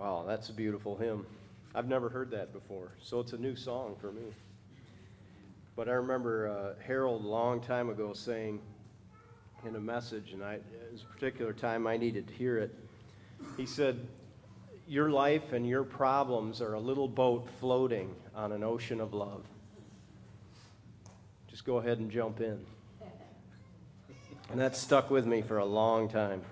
Wow, that's a beautiful hymn. I've never heard that before, so it's a new song for me. But I remember Harold a long time ago saying in a message, and it was a particular time I needed to hear it. He said, your life and your problems are a little boat floating on an ocean of love. Just go ahead and jump in. And that stuck with me for a long time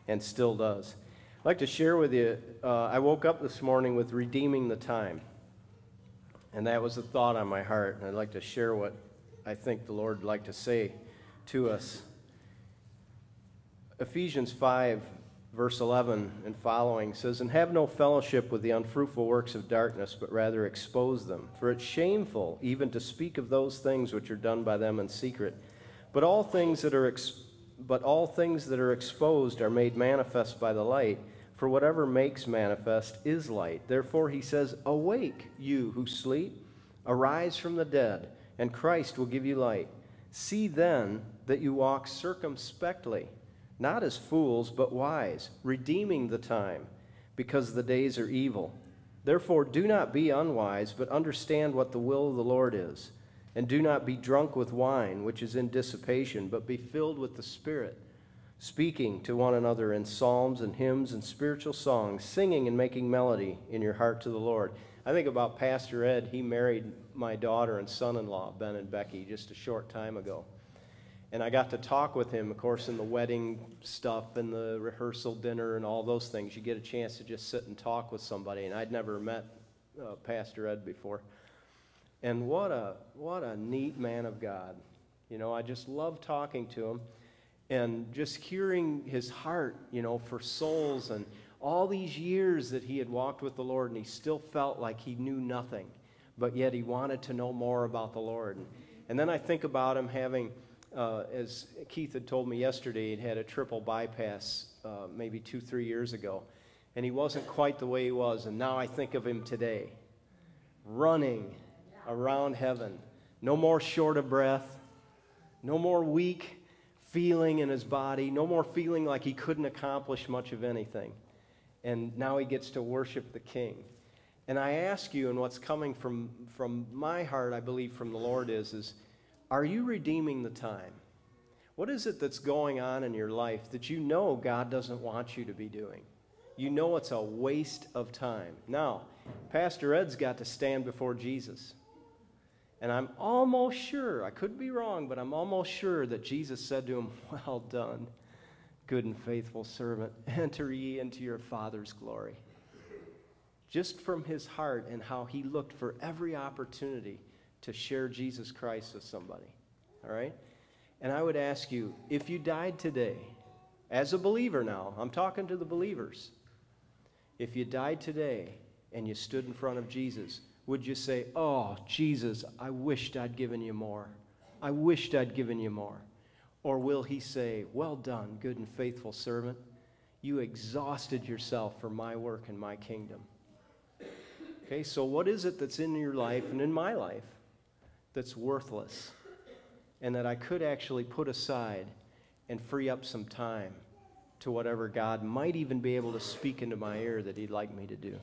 and still does. I'd like to share with you, I woke up this morning with redeeming the time. And that was a thought on my heart. And I'd like to share what I think the Lord would like to say to us. Ephesians 5, verse 11 and following says, "And have no fellowship with the unfruitful works of darkness, but rather expose them. For it's shameful even to speak of those things which are done by them in secret. But all things that are exposed are made manifest by the light. For whatever makes manifest is light. Therefore he says, Awake, you who sleep, arise from the dead, and Christ will give you light. See then that you walk circumspectly, not as fools, but wise, redeeming the time, because the days are evil. Therefore do not be unwise, but understand what the will of the Lord is. And do not be drunk with wine, which is in dissipation, but be filled with the Spirit, speaking to one another in psalms and hymns and spiritual songs, singing and making melody in your heart to the Lord." I think about Pastor Ed. He married my daughter and son-in-law, Ben and Becky, just a short time ago. And I got to talk with him, of course, in the wedding stuff and the rehearsal dinner and all those things. You get a chance to just sit and talk with somebody, and I'd never met Pastor Ed before. And what a neat man of God. You know, I just love talking to him and just hearing his heart, you know, for souls and all these years that he had walked with the Lord, and he still felt like he knew nothing, but yet he wanted to know more about the Lord. And then I think about him having, as Keith had told me yesterday, he'd had a triple bypass maybe 2-3 years ago, and he wasn't quite the way he was. And now I think of him today, running around heaven, no more short of breath, no more weak feeling in his body, no more feeling like he couldn't accomplish much of anything. And now he gets to worship the King. And I ask you, and what's coming from my heart, I believe, from the Lord is are you redeeming the time? What is it that's going on in your life that you know God doesn't want you to be doing? You know it's a waste of time. Now, Pastor Ed's got to stand before Jesus. And I'm almost sure, I could be wrong, but I'm almost sure that Jesus said to him, "Well done, good and faithful servant. Enter ye into your Father's glory." Just from his heart and how he looked for every opportunity to share Jesus Christ with somebody. All right? And I would ask you, if you died today, as a believer now, I'm talking to the believers. If you died today and you stood in front of Jesus, would you say, "Oh, Jesus, I wished I'd given you more. I wished I'd given you more"? Or will he say, "Well done, good and faithful servant. You exhausted yourself for my work and my kingdom"? Okay, so what is it that's in your life and in my life that's worthless and that I could actually put aside and free up some time to whatever God might even be able to speak into my ear that he'd like me to do?